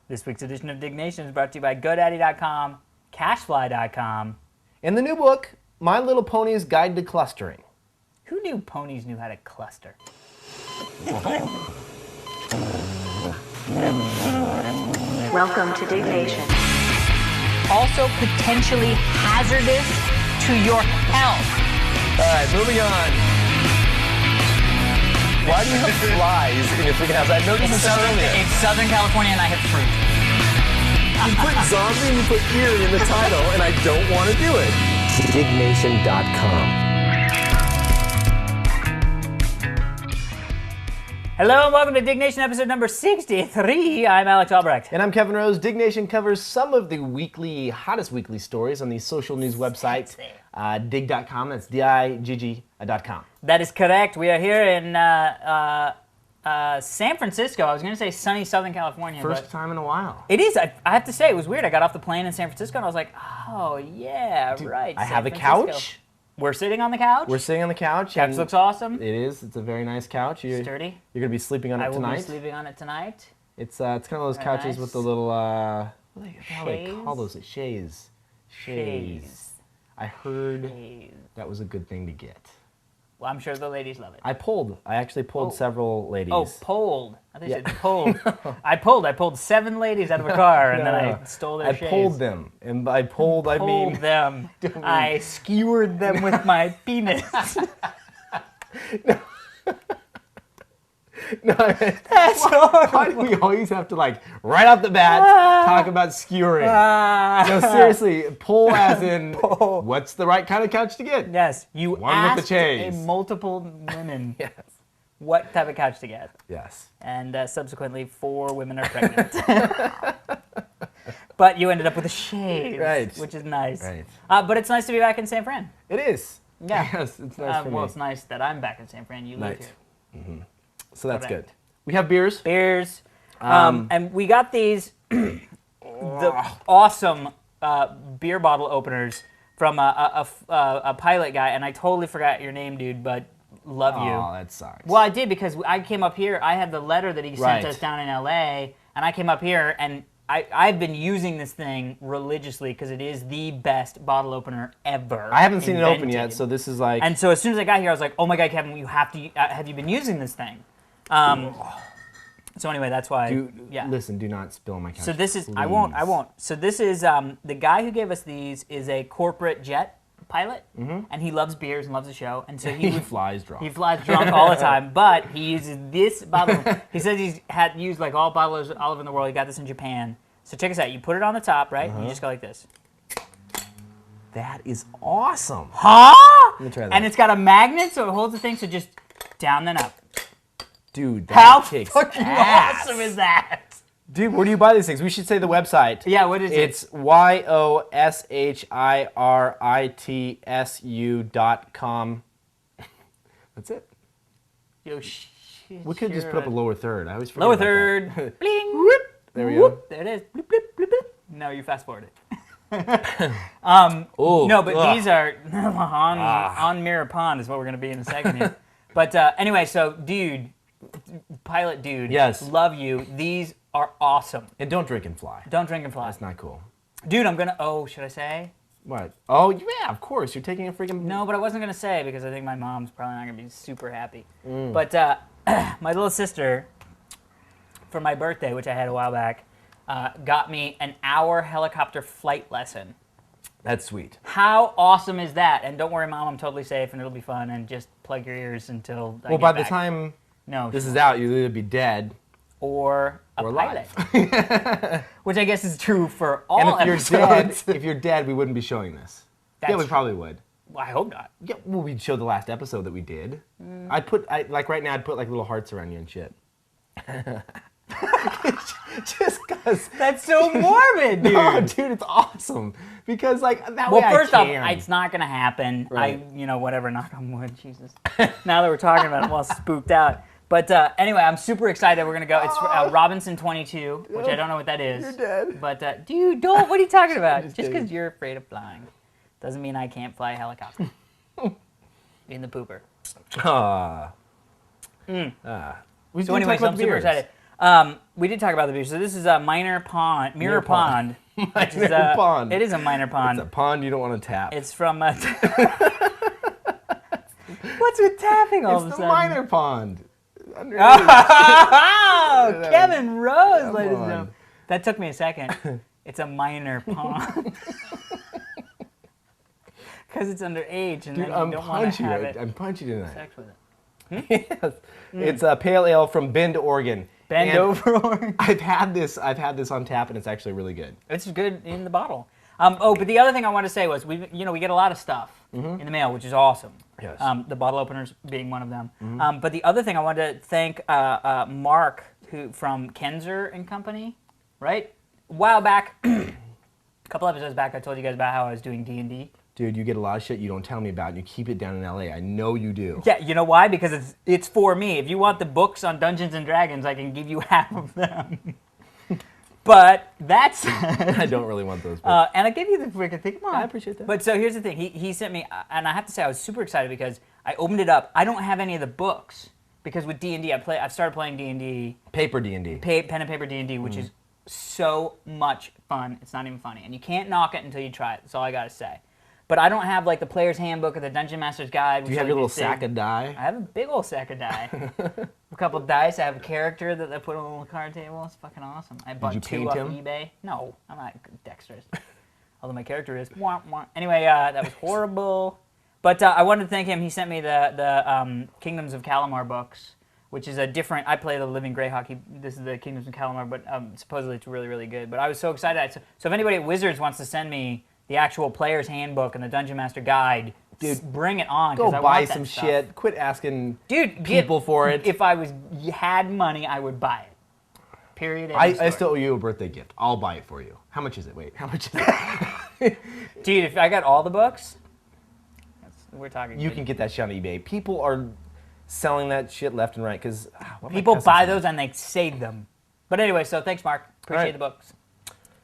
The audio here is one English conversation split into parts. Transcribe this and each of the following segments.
This week's edition of Diggnation is brought to you by GoDaddy.com, Cashfly.com. In the new book, My Little Pony's Guide to Clustering. Who knew ponies knew how to cluster? Welcome to Diggnation. Also potentially hazardous to your health. All right, moving on. Why do you have flies in your freaking house? I noticed this earlier. It's Southern California and I have fruit. You put zombie and you put eerie in the title, and I don't want to do it. Diggnation.com. Hello and welcome to Diggnation episode number 63. I'm Alex Albrecht. And I'm Kevin Rose. Diggnation covers some of the hottest weekly stories on the social news website, Digg.com. That's Digg.com. That is correct. We are here in San Francisco. I was going to say sunny Southern California. First time in a while. It is. I have to say, it was weird. I got off the plane in San Francisco and I was like, oh, yeah, Dude, right. I have a couch. We're sitting on the couch. We're sitting on the couch. Couch looks awesome. It is. It's a very nice couch. Sturdy. You're going to be sleeping on it tonight. I will be sleeping on it tonight. It's kind of those couches with the little, what do they call those? Chaise. I heard that was a good thing to get. Well, I'm sure the ladies love it. I actually pulled several ladies. Oh, pulled. I think you said pulled. I pulled 7 ladies out of a car, and then I stole their chaise. I pulled them. And by pulled, I mean... them. I skewered them with my penis. No, that's horrible. Why do we always have to, like, right off the bat, talk about skewering? No, seriously, pull as in, what's the right kind of couch to get? Yes, you One asked with the chaise. multiple women Yes. what type of couch to get. Yes. And subsequently, 4 women are pregnant. But you ended up with a chaise, right. Which is nice. Right. But it's nice to be back in San Fran. It is. Yeah. Yes, it's nice for me. Well, it's nice that I'm back in San Fran. You live here. Mm-hmm. So that's Correct. good. We have beers. And we got these the awesome beer bottle openers from a pilot guy, and I totally forgot your name, dude, but love you. Oh, that sucks. Well, I did because I came up here. I had the letter that he sent Right. us down in LA, and I came up here, and I've been using this thing religiously because it is the best bottle opener ever. I haven't seen it open invented. yet, so this is like... And so as soon as I got here, I was like, oh my God, Kevin, you have to, have you been using this thing? So anyway, that's why. Listen, do not spill my couch. So this is, please. I won't. So this is, the guy who gave us these is a corporate jet pilot, and he loves beers and loves the show, and so he flies drunk. He flies drunk all the time, but he uses this bottle. He says he's had used like all bottles all over the world. He got this in Japan. So check this out. You put it on the top, right? And you just go like this. That is awesome. Huh? Let me try that. And it's got a magnet, so it holds the thing, so just down then up. Dude, that How kicks fucking ass. awesome is that? Dude, where do you buy these things? We should say the website. Yeah, what is it? It's YOSHIRITSU.com. That's it. Yo, shit. We could just put up a lower third. I always forget lower about third. that. Bling. Whoop. There we go. There it is. Bloop, bloop, bloop, bloop. No, you fast forward it. Ooh, No, but ugh. these are on Mirror Pond is what we're going to be in a second here. But anyway, so dude, pilot dude, Yes. love you. These are awesome. And don't drink and fly. Don't drink and fly. That's not cool. Dude, I'm going to, should I say? What? Oh, yeah, of course. You're taking a freaking... No, but I wasn't going to say because I think my mom's probably not going to be super happy. But my little sister, for my birthday, which I had a while back, got me an hour helicopter flight lesson. That's sweet. How awesome is that? And don't worry, Mom, I'm totally safe and it'll be fun. And just plug your ears until I Well, get by back. the time No, this is out, you'll either be dead or a or pilot, alive. which I guess is true for all And if you're dead, episodes. if you're dead, we wouldn't be showing this. That's Yeah, we true. probably would. Well, I hope not. Yeah, well, we'd show the last episode that we did. Like right now, I'd put like little hearts around you and shit. Just because. That's so morbid, dude. No, dude, it's awesome because like that Well, way first I off, can. it's not gonna happen. Right. Whatever. Knock on wood, Jesus. Now that we're talking about it, I'm all spooked out. But anyway, I'm super excited. We're gonna go. It's Robinson 22, which I don't know what that is. You're dead. But dude, don't. What are you talking about? Just kidding. because you're afraid of flying, doesn't mean I can't fly a helicopter. In the pooper. So So anyway, so I'm super excited. We did talk about the beach. So this is a Mirror Pond. Mirror Pond. Which is Mirror Pond. It is a minor pond. It's a pond you don't want to tap. It's from. What's with tapping all of a It's sudden? the minor pond. Oh, Kevin Rose, ladies and gentlemen. That took me a second. It's a minor pond. Because it's underage, and Dude, then I'm you don't want to have it. I'm punching tonight. Sex with it. Yes. It's a pale ale from Bend, Oregon. Bend And over, Oregon. I've had this on tap, and it's actually really good. It's good in the bottle. But the other thing I wanted to say was we get a lot of stuff in the mail, which is awesome. Yes. The bottle openers being one of them. But the other thing I wanted to thank Mark, who from Kenzer and Company, right? A while back, a couple episodes back, I told you guys about how I was doing D&D. Dude, you get a lot of shit you don't tell me about, and you keep it down in LA. I know you do. Yeah, you know why? Because it's for me. If you want the books on Dungeons and Dragons, I can give you half of them. But that's... I don't really want those books. and I gave you the freaking thing. Come on. I appreciate that. But so here's the thing. He sent me, and I have to say I was super excited because I opened it up. I don't have any of the books because with D&D, I've started playing D&D. Paper D&D. Pen and paper D&D, which is so much fun. It's not even funny. And you can't knock it until you try it. That's all I got to say. But I don't have like the player's handbook or the Dungeon Master's Guide. Do you have your little sack of die? I have a big old sack of die. A couple of dice. I have a character that I put on a little card table. It's fucking awesome. I bought you two paint off him? eBay. No, I'm not dexterous. Although my character is. Wah, wah. Anyway, that was horrible. But I wanted to thank him. He sent me the Kingdoms of Calamar books, which is a different. I play the Living Greyhawk. This is the Kingdoms of Calamar, but supposedly it's really, really good. But I was so excited. So if anybody at Wizards wants to send me the actual player's handbook and the Dungeon Master Guide, dude, bring it on. Go I buy want that some stuff. shit. Quit asking Dude, people for it. If I had money, I would buy it. Period. I still owe you a birthday gift. I'll buy it for you. How much is it? Wait, how much is it? Dude, if I got all the books, we're talking. You can get that shit on eBay. People are selling that shit left and right because people buy those and they save them. But anyway, so thanks, Mark. Appreciate the books.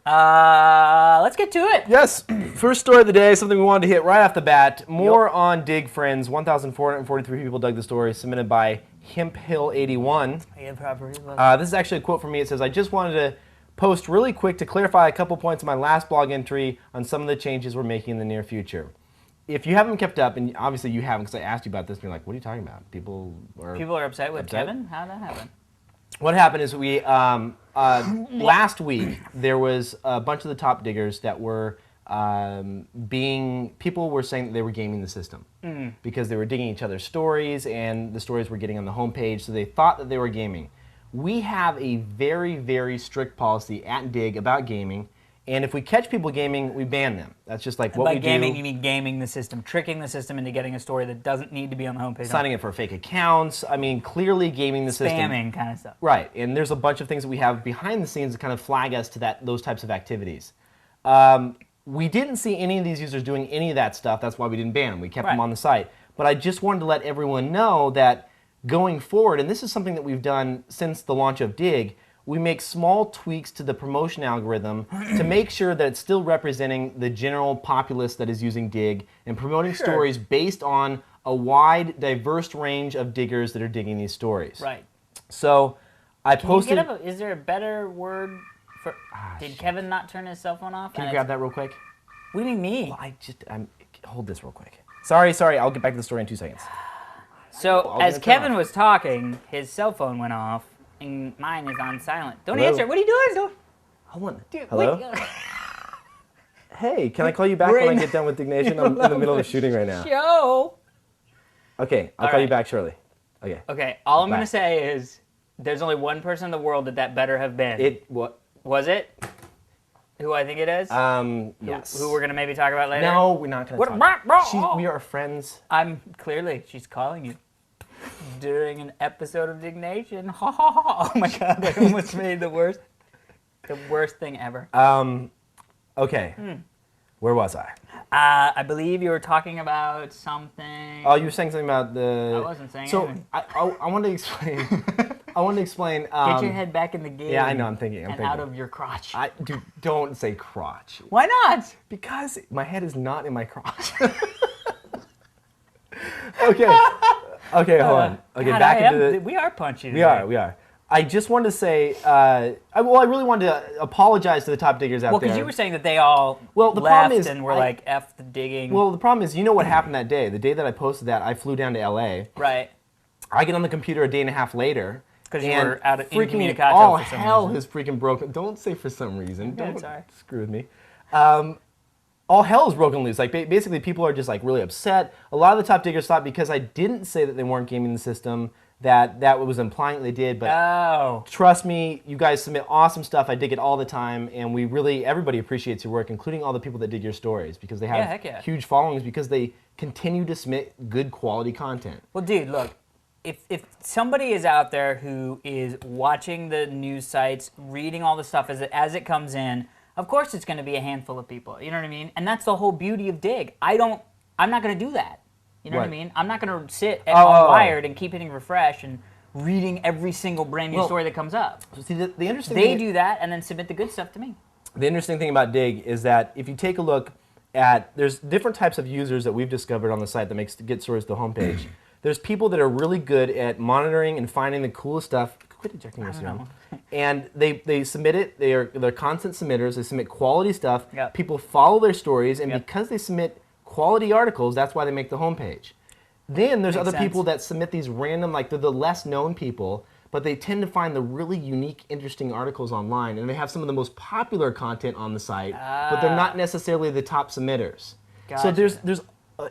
Let's get to it. Yes, first story of the day, something we wanted to hit right off the bat. More on Digg Friends. 1,443 people dug the story, submitted by HempHill81. This is actually a quote from me. It says, I just wanted to post really quick to clarify a couple points in my last blog entry on some of the changes we're making in the near future. If you haven't kept up, and obviously you haven't because I asked you about this, and you're like, what are you talking about? People are upset with Kevin? How did that happen? What happened is we last week there was a bunch of the top diggers that were people were saying that they were gaming the system because they were digging each other's stories and the stories were getting on the homepage, so they thought that they were gaming. We have a very, very strict policy at Digg about gaming. And if we catch people gaming, we ban them. That's just like what we do. By gaming, you mean gaming the system, tricking the system into getting a story that doesn't need to be on the homepage. Signing up for fake accounts. I mean, clearly gaming the system. Spamming kind of stuff. Right. And there's a bunch of things that we have behind the scenes that kind of flag us to those types of activities. We didn't see any of these users doing any of that stuff. That's why we didn't ban them. We kept them on the site. But I just wanted to let everyone know that going forward, and this is something that we've done since the launch of Digg, we make small tweaks to the promotion algorithm to make sure that it's still representing the general populace that is using Digg and promoting stories based on a wide, diverse range of diggers that are digging these stories. Right. So I posted... Is there a better word for... Did Kevin not turn his cell phone off? Can you grab that real quick? What do you mean me? Well, hold this real quick. Sorry, I'll get back to the story in 2 seconds. So as Kevin was talking, his cell phone went off. And mine is on silent. Don't answer. What are you doing? Hold on. Dude, hello? Wait. Hey, can I call you back when I get done with Diggnation? I'm in the middle of shooting right now. Show. Okay, I'll call you back shortly. Okay. Okay, all I'm going to say is there's only one person in the world that better have been. What? Was it? Who I think it is? Yes. Who we're going to maybe talk about later? No, we're not going to talk about we are friends. She's calling you. During an episode of Diggnation. Ha ha ha. Oh my god, I almost made the worst thing ever. Okay. Where was I? I believe you were talking about something. Oh, you were saying something about the... I wasn't saying So, anything. I want to explain... Get your head back in the game. Yeah, I know, I'm thinking. Out of your crotch. Dude, don't say crotch. Why not? Because my head is not in my crotch. Okay. Okay, hold on. Okay, God, back into the... We are punchy today. We are. I just wanted to say, I really wanted to apologize to the top diggers out there. Well, because you were saying that they all the left problem is, and were like, F the digging. Well, the problem is, you know what happened that day? The day that I posted that, I flew down to LA. Right. I get on the computer a day and a half later. Because you were out of freaking incommunicado all for some hell reason. has freaking broken. Don't say for some reason. Okay, Don't sorry. screw with me. All hell is broken loose. Like basically, people are just like really upset. A lot of the top diggers thought because I didn't say that they weren't gaming the system that was implying that they did. But trust me, you guys submit awesome stuff. I dig it all the time, and everybody appreciates your work, including all the people that dig your stories because they have huge followings because they continue to submit good quality content. Well, dude, look. If somebody is out there who is watching the news sites, reading all the stuff as it comes in, of course it's going to be a handful of people. You know what I mean? And that's the whole beauty of Digg. I'm not going to do that. You know what I mean? I'm not going to sit on Wired and keep hitting refresh and reading every single brand new story that comes up. See, the interesting they do that and then submit the good stuff to me. The interesting thing about Digg is that if you take a look at, there's different types of users that we've discovered on the site that makes get stories to the homepage. There's people that are really good at monitoring and finding the coolest stuff. Quit ejecting this around. And they submit it. They're constant submitters. They submit quality stuff. Yep. People follow their stories, and because they submit quality articles, that's why they make the homepage. Then there's other people that submit these random, like they're the less known people, but they tend to find the really unique, interesting articles online, and they have some of the most popular content on the site, but they're not necessarily the top submitters. Gotcha. So there's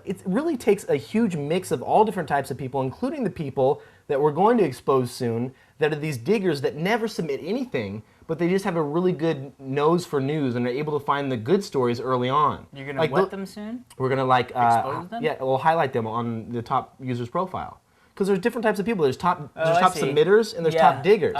it really takes a huge mix of all different types of people, including the people that we're going to expose soon, that are these diggers that never submit anything, but they just have a really good nose for news and are able to find the good stories early on. You're going to wet them soon? We're going to expose them? Yeah, we'll highlight them on the top user's profile. Because there's different types of people. There's top submitters and there's top diggers.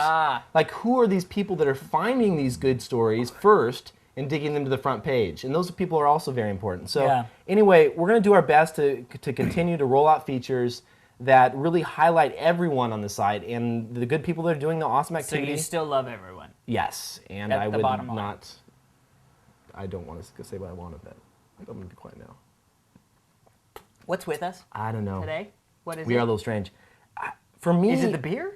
Like, who are these people that are finding these good stories first and digging them to the front page? And those people are also very important. So anyway, we're going to do our best to continue to roll out features that really highlight everyone on the site and the good people that are doing the awesome activities. So you still love everyone? Yes, and That's I the would bottom line. not. I don't want to say what I want of that. I'm going to be quiet now. What's with us? I don't know. Today? What is it? We are a little strange. For me, is it the beer?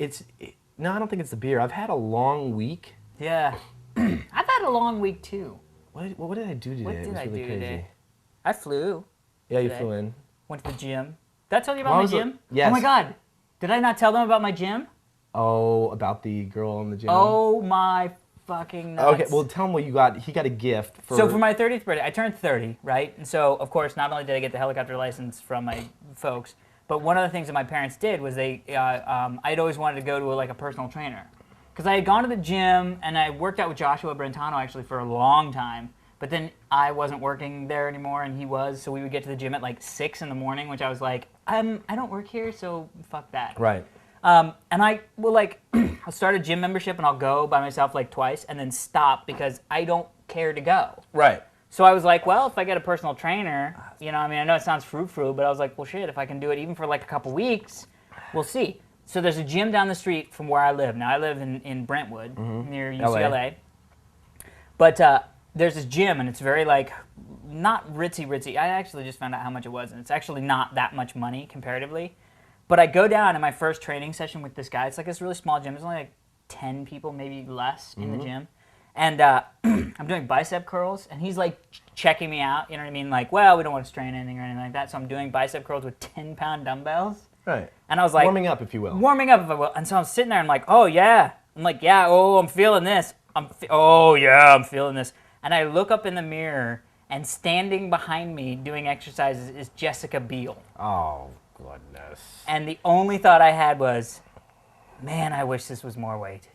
No, I don't think it's the beer. I've had a long week. Yeah. I've had a long week too. What did I do today? What It did was I really do crazy. today? I flew. Yeah, you today. flew in. Went to the gym. Did I tell you about my gym? Yes. Oh my God. Did I not tell them about my gym? Oh, about the girl in the gym? Oh my fucking nuts. Okay, well tell him what you got. He got a gift. So for my 30th birthday, I turned 30, right? And so, of course, not only did I get the helicopter license from my folks, but one of the things that my parents did was I'd always wanted to go to a personal trainer. Because I had gone to the gym, and I worked out with Joshua Brentano, actually, for a long time. But then I wasn't working there anymore, and he was, so we would get to the gym at 6 in the morning, which I was like, I don't work here, so fuck that. Right. And I will I'll start a gym membership, and I'll go by myself twice, and then stop because I don't care to go. Right. So I was like, well, if I get a personal trainer, I know it sounds frou-frou, but I was like, well, shit, if I can do it even for a couple weeks, we'll see. So there's a gym down the street from where I live. Now, I live in Brentwood, near UCLA. LA. But there's this gym, and it's very, not ritzy-ritzy. I actually just found out how much it was, and it's actually not that much money comparatively. But I go down in my first training session with this guy. It's this really small gym. There's only 10 people, maybe less, in the gym. And I'm doing bicep curls, and he's checking me out. You know what I mean? Well, we don't want to strain anything or anything like that. So I'm doing bicep curls with 10-pound dumbbells. Right. And I was like, warming up, if you will. Warming up, if I will. And so I'm sitting there, and I'm like, oh yeah. I'm like, yeah. Oh, I'm feeling this. Oh yeah, I'm feeling this. And I look up in the mirror, and standing behind me doing exercises is Jessica Biel. Oh goodness. And the only thought I had was, man, I wish this was more weight.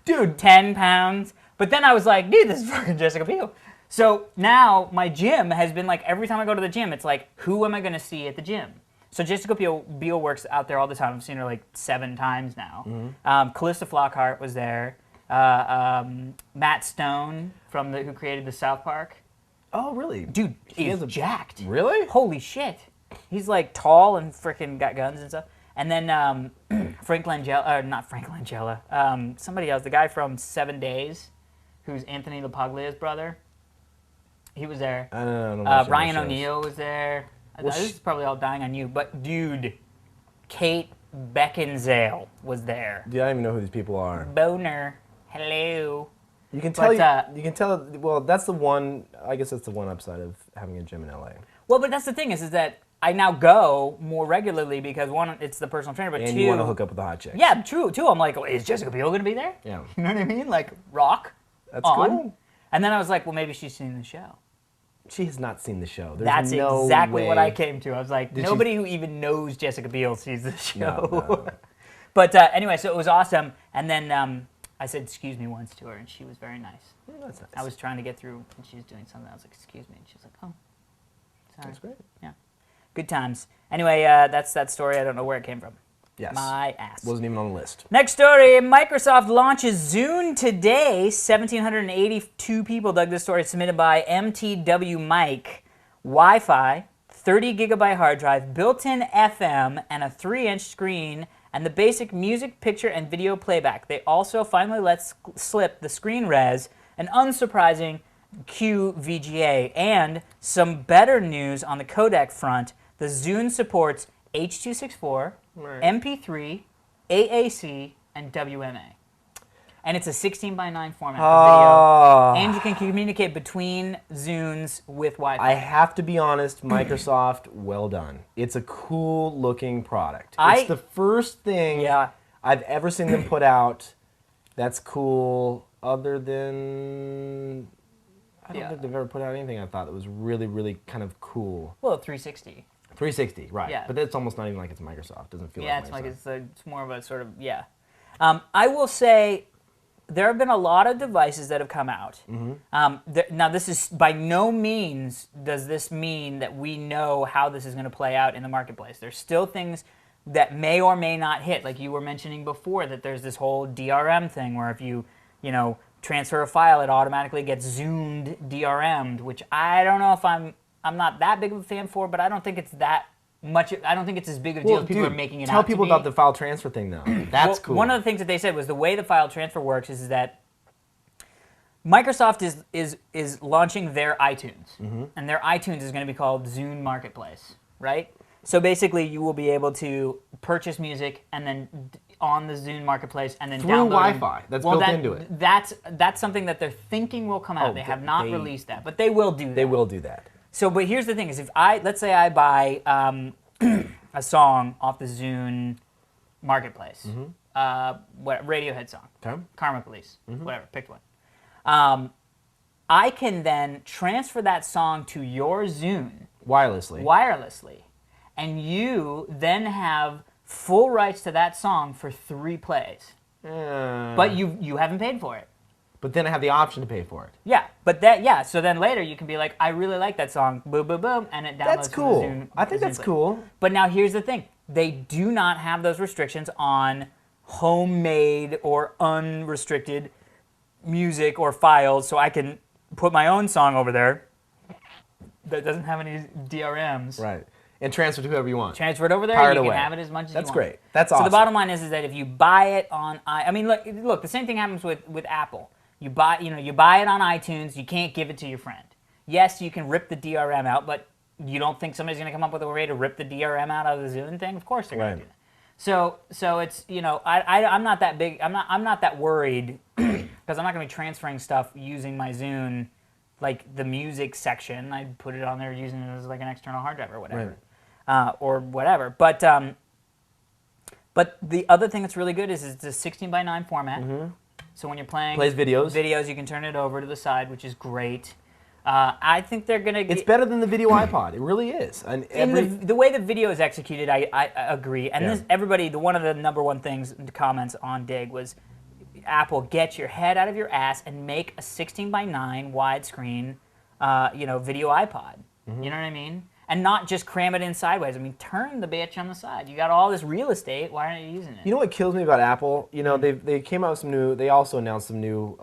Dude, 10 pounds. But then I was like, dude, this is fucking Jessica Biel. So now my gym has been every time I go to the gym, it's who am I going to see at the gym? So Jessica Biel works out there all the time. I've seen her 7 times now. Calista Flockhart was there. Matt Stone who created the South Park. Oh, really? Dude, he's jacked. Really? Holy shit. He's tall and freaking got guns and stuff. And then Frank Langella, not Frank Langella, somebody else, the guy from 7 Days, who's Anthony LaPaglia's brother. He was there. I don't know. Brian O'Neill was there. This is probably all dying on you, but dude, Kate Beckinsale was there. Yeah, I don't even know who these people are. Boner, hello. You can tell. But, you can tell. Well, that's the one. I guess that's the one upside of having a gym in LA. Well, but that's the thing is that I now go more regularly because one, it's the personal trainer, but And two, you want to hook up with the hot chick. yeah, true. Two, I'm like, is Jessica Biel going to be there? Yeah. You know what I mean? Like rock. That's on. cool. And then I was like, well, maybe she's seen the show. She has not seen the show. There's That's no exactly way. what I came to. I was like, Did nobody who even knows Jessica Biel sees the show. No. But anyway, so it was awesome. And then I said, excuse me once to her, and she was very nice. That's nice. I was trying to get through, and she was doing something. I was like, excuse me. And she was like, oh, sorry. That's great. Yeah. Good times. Anyway, that's that story. I don't know where it came from. Yes. My ass. Wasn't even on the list. Next story, Microsoft launches Zune today. 1,782 people dug this story, submitted by MTW Mike. Wi-Fi, 30 gigabyte hard drive, built-in FM, and a 3-inch screen, and the basic music, picture, and video playback. They also finally let slip the screen res, an unsurprising QVGA, and some better news on the codec front. The Zune supports H.264, Right. MP3, AAC, and WMA. And it's a 16:9 format for video. And you can communicate between Zunes with Wi-Fi. I have to be honest, Microsoft, well done. It's a cool looking product. It's the first thing I've ever seen them put out that's cool, other than I don't think they've ever put out anything I thought that was really, really kind of cool. Well, 360. 360, right. Yeah. But it's almost not even like it's Microsoft. It doesn't feel like It's like Microsoft. it's more of a sort of, I will say there have been a lot of devices that have come out. Now, this is by no means does this mean that we know how this is going to play out in the marketplace. There's still things that may or may not hit, like you were mentioning before, that there's this whole DRM thing where if you transfer a file, it automatically gets zoomed DRM'd, which I don't know if I'm not that big of a fan for, but I don't think it's that much. I don't think it's as big of a deal as people are making it out to be. Tell people about the file transfer thing, though. That's cool. One of the things that they said was the way the file transfer works is that Microsoft is launching their iTunes, and their iTunes is going to be called Zune Marketplace, right? So basically, you will be able to purchase music and then on the Zune Marketplace and then through download Wi-Fi. That's built into it. That's something that they're thinking will come out. They have not released that, but they will do that. They will do that. So, but here's the thing: is let's say I buy a song off the Zune Marketplace, what Radiohead song, Karma Police, whatever, picked one. I can then transfer that song to your Zune wirelessly, and you then have full rights to that song for 3 plays. But you haven't paid for it. But then I have the option to pay for it. Yeah, but so then later you can be like, I really like that song, boom, boom, boom, and it downloads. That's cool. From the Zune, I think that's cool. But now here's the thing: they do not have those restrictions on homemade or unrestricted music or files, so I can put my own song over there that doesn't have any DRMs. Right. And transfer to whoever you want. Transfer it over there. Pirate You away. can have it as much as you want. That's great. That's awesome. So the bottom line is that if you buy it on, look, the same thing happens with Apple. You buy it on iTunes. You can't give it to your friend. Yes, you can rip the DRM out, but you don't think somebody's going to come up with a way to rip the DRM out of the Zune thing? Of course they're going to do that. So it's I'm not that big. I'm not that worried because I'm not going to be transferring stuff using my Zune, like the music section. I'd put it on there using it as like an external hard drive or whatever. Right. Or whatever. But the other thing that's really good is it's a 16:9 format. So when you're playing plays videos, you can turn it over to the side, which is great. I think they're gonna. It's better than the video iPod. It really is. And the way the video is executed, I agree. And one of the number one things in the comments on Digg was, Apple, get your head out of your ass and make a 16:9 widescreen, video iPod. You know what I mean? And not just cram it in sideways. I mean, turn the bitch on the side. You got all this real estate. Why aren't you using it? You know what kills me about Apple? They came out with some new. They also announced some new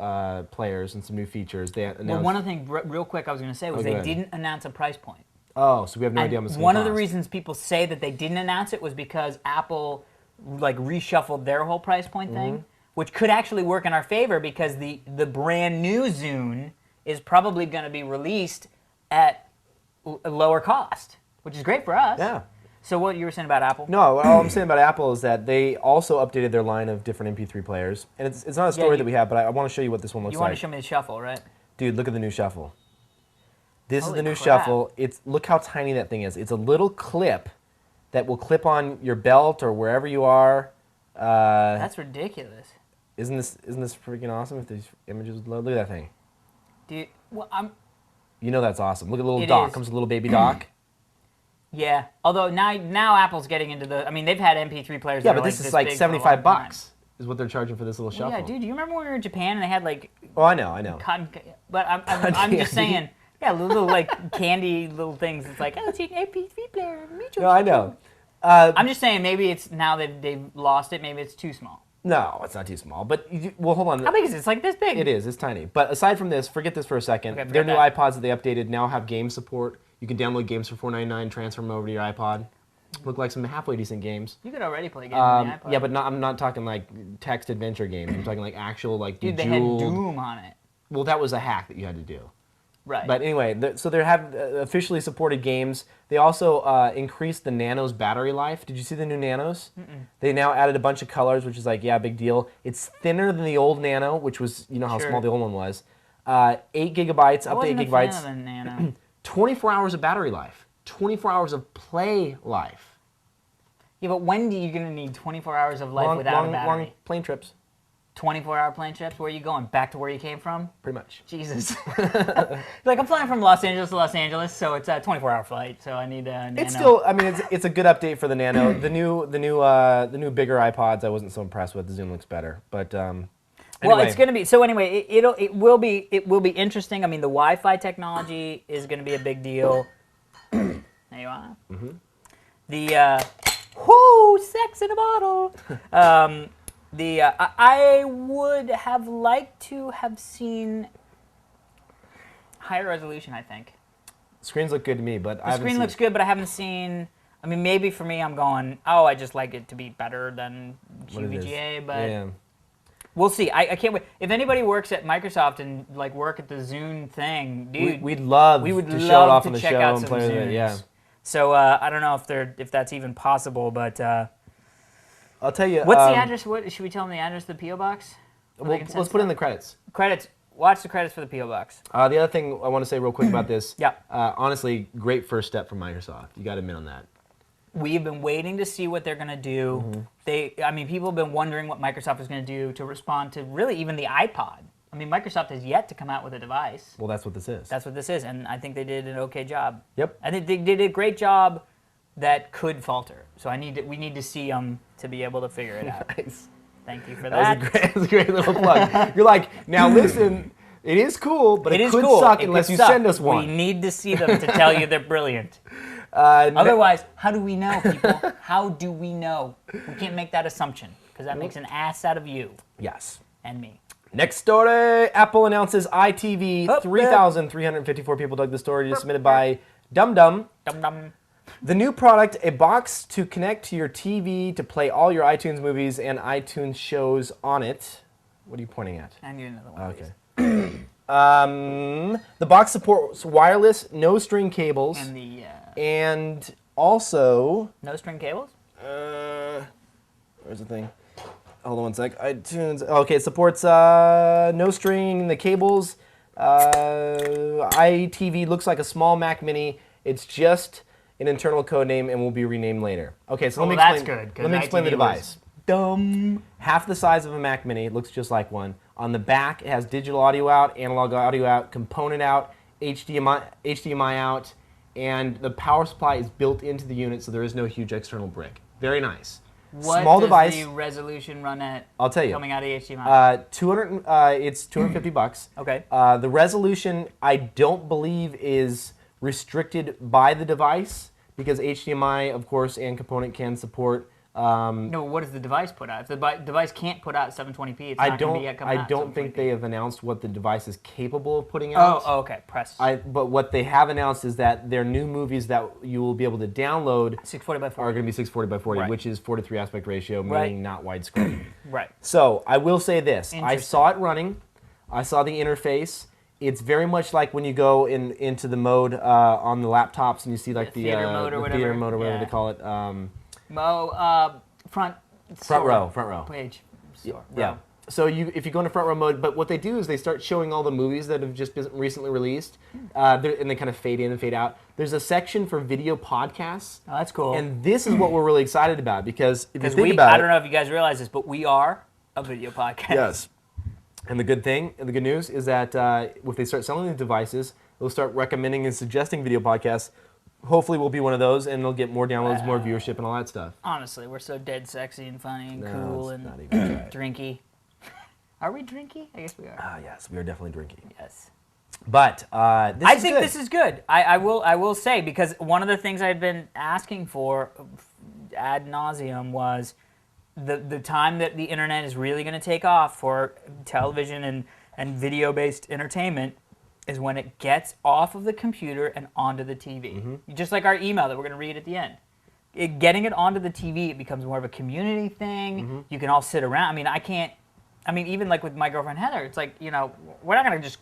players and some new features. Well, one of the things, real quick, I was going to say was they didn't announce a price point. Oh, so we have no idea how much it's One gonna of the cost. reasons people say that they didn't announce it was because Apple reshuffled their whole price point thing, which could actually work in our favor because the brand new Zune is probably going to be released at a lower cost, which is great for us. Yeah. So what you were saying about Apple? No, all I'm saying about Apple is that they also updated their line of different MP3 players. And it's not a story that we have, but I want to show you what this one looks like. You want to show me the Shuffle, right? Dude, look at the new Shuffle. This is Holy the new crap. Shuffle. Look how tiny that thing is. It's a little clip that will clip on your belt or wherever you are. That's ridiculous. Isn't this freaking awesome if these images would load? Look at that thing. Dude, well, You know that's awesome. Look at the little It dock. is. Comes with a little baby dock. yeah. Although now Apple's getting into the. I mean, they've had MP3 players. Yeah, that but are this like is like big for a long time. $75 is what they're charging for this little Well, Shuffle. yeah, dude. Do you remember when we were in Japan and they had like Oh, I know. cotton? But I'm just candy. saying. Yeah, little like candy little things. It's like, oh, it's an MP3 player. No, I know. I'm just saying maybe it's now that they've lost it. Maybe it's too small. No, it's not too small. But, well, hold on. How big is it? It's like this big. It is. It's tiny. But aside from this, forget this for a second. Okay, forget Their new that. iPods that they updated now have game support. You can download games for $4.99, transfer them over to your iPod. Look like some halfway decent games. You could already play games on the iPod. Yeah, but I'm not talking like text adventure games. I'm talking like actual like Dude, they had bejeweled. Doom on it. Well, that was a hack that you had to do. Right. But anyway, so they have officially supported games. They also increased the Nano's battery life. Did you see the new Nanos? They now added a bunch of colors, which is like, yeah, big deal. It's thinner than the old Nano, which was, you know how Sure. small the old one was. 8 gigabytes, I up to 8 wasn't a fan gigabytes. of the Nano. 24 hours of battery life. 24 hours of play life. Yeah, but when are you going to need 24 hours of life without a battery? Long plane trips, 24-hour plane trips? Where are you going? Back to where you came from? pretty much. Jesus. Like, I'm flying from Los Angeles to Los Angeles, so it's a 24-hour flight, so I need a Nano. It's still, I mean, it's a good update for the Nano. The new bigger iPods, I wasn't so impressed with. The Zune looks better, but Well, anyway. it's going to be, so anyway, it will be interesting. I mean, the Wi-Fi technology is going to be a big deal. There you are. Mm-hmm. The, sex in a bottle. I would have liked to have seen higher resolution, I think. Screens look good to me, but I The haven't screen seen looks good, but I haven't seen. I mean, maybe for me, I'm going, I just like it to be better than what it is. QVGA, but Yeah. we'll see. I can't wait. If anybody works at Microsoft and like work at the Zune thing, dude, We'd love we would to show it love off to on the check show out and some play with it. Zunes. Yeah. So I don't know if that's even possible, but I'll tell you. what's the address? What should we tell them the address of the PO box? Where they can send Let's put it in stuff? the credits. Credits. Watch the credits for the PO box. The other thing I want to say real quick about this. Yeah. Honestly, great first step from Microsoft. You got to admit on that. We've been waiting to see what they're going to do. Mm-hmm. People have been wondering what Microsoft is going to do to respond to really even the iPod. I mean, Microsoft has yet to come out with a device. Well, that's what this is. That's what this is, and I think they did an okay job. Yep. I think they did a great job that could falter. So we need to see them to be able to figure it out. Nice. Thank you for That that. was a great little plug. You're like, now listen, it is cool, but it is could cool. suck It could unless you suck. send us one. We need to see them to tell you they're brilliant. Ne- Otherwise, how do we know, people? How do we know? We can't make that assumption because that makes an ass out of you yes. and me. Next story, Apple announces iTV. Up, 3,354 people dug the story, submitted by Dum Dum. Dum dum. The new product, a box to connect to your TV to play all your iTunes movies and iTunes shows on it. What are you pointing at? And get another one. Okay. The box supports wireless, no-string cables, And the and also, no string cables. where's the thing? Hold on one sec. iTunes. Okay, it supports no string, the cables. iTV looks like a small Mac Mini. It's just an internal code name and will be renamed later. Okay, so let me that's explain. good, 'cause Let me explain the iTV was device. Dumb. Half the size of a Mac Mini. It looks just like one. On the back, it has digital audio out, analog audio out, component out, HDMI out, and the power supply is built into the unit, so there is no huge external brick. Very nice. What Small does device. the resolution run at? I'll tell you. Coming out of HDMI. 200. It's $250. Okay. The resolution, I don't believe, is restricted by the device because HDMI, of course, and component can support. No, what does the device put out? If the device can't put out 720p, it's not going to be coming out. I don't think they have announced what the device is capable of putting out. Oh, okay. Press. But what they have announced is that their new movies that you will be able to download 640 by are 40. going to be 640 by 40, Right. which is 4:3 aspect ratio, meaning Right. not widescreen. Right. So I will say this: I Interesting. saw it running, I saw the interface, It's very much like when you go into the mode on the laptops and you see like the theater mode or whatever. theater mode or whatever Yeah. they call it. Front Front row. page. Yeah. So if you go into front row mode, but what they do is they start showing all the movies that have just been recently released, and they kind of fade in and fade out. There's a section for video podcasts. Oh, that's cool. And this is what we're really excited about because if you think about I don't know if you guys realize this, but we are a video podcast. Yes. And the good news is that if they start selling these devices, they'll start recommending and suggesting video podcasts. Hopefully we'll be one of those, and they'll get more downloads, more viewership, and all that stuff. Honestly, we're so dead sexy and funny and cool and not even right. drinky. Are we drinky? I guess we are. Yes, we are definitely drinking. Yes. But I think this is good. I will say, because one of the things I've been asking for ad nauseum was the time that the internet is really going to take off for television and video-based entertainment is when it gets off of the computer and onto the TV. Just like our email that we're going to read at the end. Getting it onto the TV, it becomes more of a community thing. You can all sit around. Even like with my girlfriend Heather, it's like, we're not going to just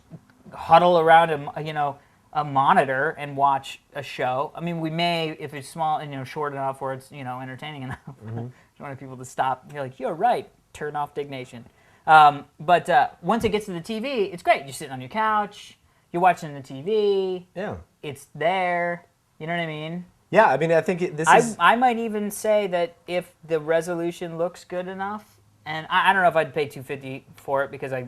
huddle around a monitor and watch a show. I mean, we may, if it's small and short enough where it's entertaining enough. Just wanted people to stop. You're like, you're right. Turn off Diggnation. But once it gets to the TV, it's great. You're sitting on your couch. You're watching the TV. Yeah. It's there. You know what I mean? Yeah, I mean, I think this is... I might even say that if the resolution looks good enough, and I don't know if I'd pay $250 for it because I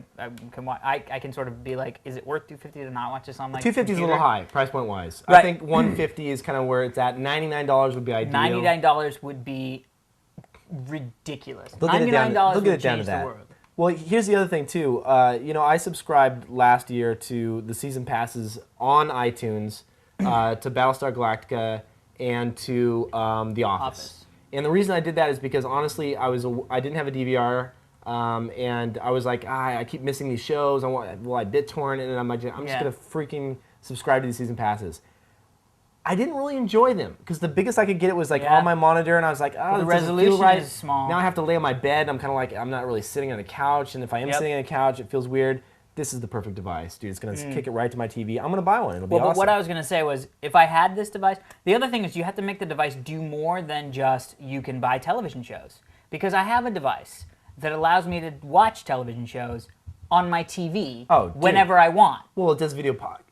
can sort of be like, is it worth $250 to not watch this on my $250 is a little high, price point wise. Right. I think $150 is kind of where it's at. $99 would be ideal. $99 would be ridiculous. They'll get it down would to change the that. world. Well, here's the other thing too. I subscribed last year to the season passes on iTunes to Battlestar Galactica and to The Office. And the reason I did that is because honestly, I didn't have a DVR, and I was like, I keep missing these shows. I BitTorrent, and I'm just gonna freaking subscribe to these season passes. I didn't really enjoy them because the biggest I could get it was like on my monitor, and I was like, the resolution is small. Now I have to lay on my bed. I'm kind of like, I'm not really sitting on a couch, and if I am sitting on a couch, it feels weird. This is the perfect device, dude. It's gonna kick it right to my TV. I'm gonna buy one. It'll be awesome. But what I was gonna say was, if I had this device, the other thing is you have to make the device do more than just you can buy television shows. Because I have a device that allows me to watch television shows on my TV whenever I want. Well, it does video podcast.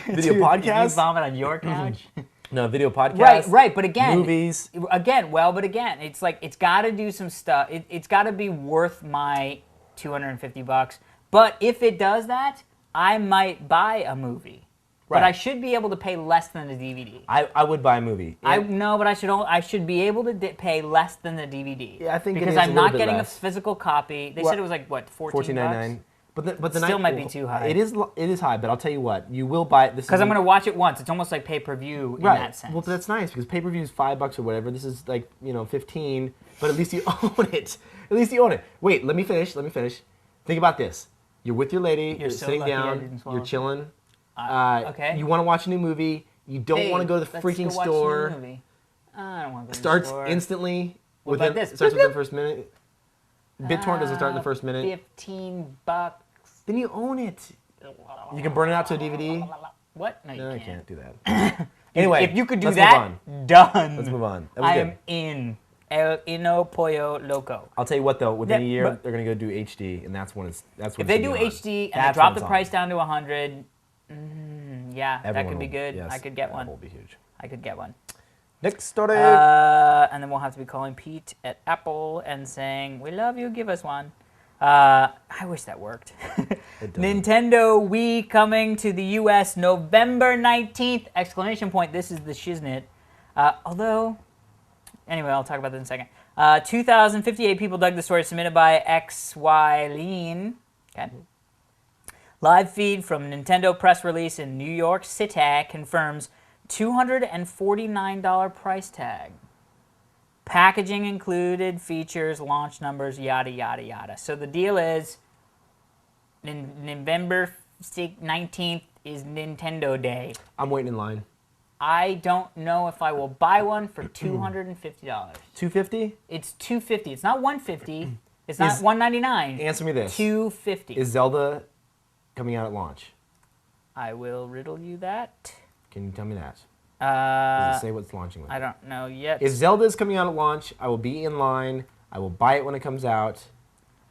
Did you vomit on your couch? No, video podcast. Right, but again, movies. It's like it's got to do some stuff. It's got to be worth my $250. But if it does that, I might buy a movie. Right. But I should be able to pay less than the DVD. I would buy a movie. But I should be able to pay less than the DVD. Yeah, I think because I'm not getting a physical copy. They said it was like what, $14.99. But the still might be too high. It is high, but I'll tell you what, you will buy it. Because I'm going to watch it once. It's almost like pay-per-view in that sense. Well, but that's nice because pay-per-view is $5 or whatever. This is like $15, but at least you own it. At least you own it. Wait, let me finish. Think about this. You're with your lady. You're so sitting lucky down. You're chilling. Okay. You want to watch a new movie. You don't want to go to the freaking store. Watch a new movie. I don't want to go to the Starts store. Instantly. What about this? Starts within the first minute. BitTorrent doesn't start in the first minute. $15. Then you own it. You can burn it out to a DVD. What? No, I you can't do that. Anyway, if you could do let's that, move on. done. Let's move on. That was I good. am in. El Ino Pollo Loco. I'll tell you what though, within a year they're gonna go do HD, and that's when it's if they do HD and they drop the price down to 100, that could be good. Yes, I could get one. That will be huge. I could get one. Next story. And then we'll have to be calling Pete at Apple and saying, "We love you. Give us one." I wish that worked. Nintendo Wii coming to the U.S. November 19th! Exclamation point. This is the shiznit. Anyway, I'll talk about that in a second. 2,058 people dug the story submitted by XY Lean. Okay. Live feed from Nintendo press release in New York City confirms $249 price tag. Packaging included, features, launch numbers, yada, yada, yada. So the deal is November 19th is Nintendo Day. I'm waiting in line. I don't know if I will buy one for $250. $250? It's $250. It's not $150. It's not $199. Answer me this. $250. Is Zelda coming out at launch? I will riddle you that. Can you tell me that? Does it say what's launching with I it? don't know yet. If Zelda is coming out at launch, I will be in line. I will buy it when it comes out.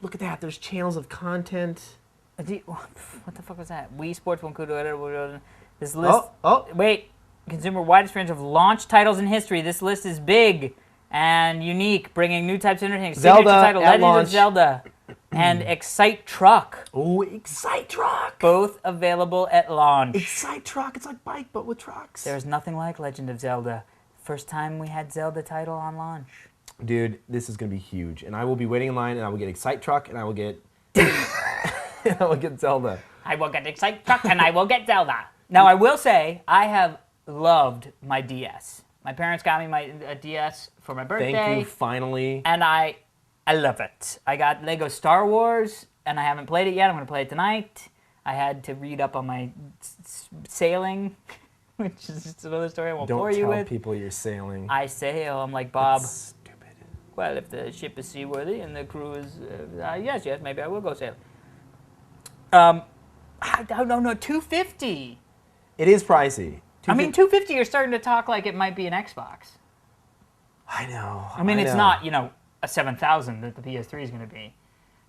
Look at that. There's channels of content. What the fuck was that? Wii Sports won't go to this list. Oh. Wait. Consumer widest range of launch titles in history. This list is big and unique, bringing new types of entertainment. Zelda Signature title, at Legend launch. of Zelda, and Excite Truck. Oh, Excite Truck. Both available at launch. Excite Truck. It's like bike, but with trucks. There's nothing like Legend of Zelda. First time we had Zelda title on launch. Dude, this is going to be huge. And I will be waiting in line, and I will get Excite Truck, and I will get... I will get Zelda. I will get Excite Truck, and I will get Zelda. Now, I will say, I have loved my DS. My parents got me a DS for my birthday. Thank you, finally. And I love it. I got Lego Star Wars, and I haven't played it yet. I'm going to play it tonight. I had to read up on my sailing, which is just another story I won't bore you with. Don't tell people you're sailing. I sail. I'm like Bob. That's stupid. Well, if the ship is seaworthy and the crew is, yes, maybe I will go sailing. I don't know, $250. It is pricey. I mean, $250. You're starting to talk like it might be an Xbox. I know. I mean, it's not, a 7,000 that the PS3 is going to be,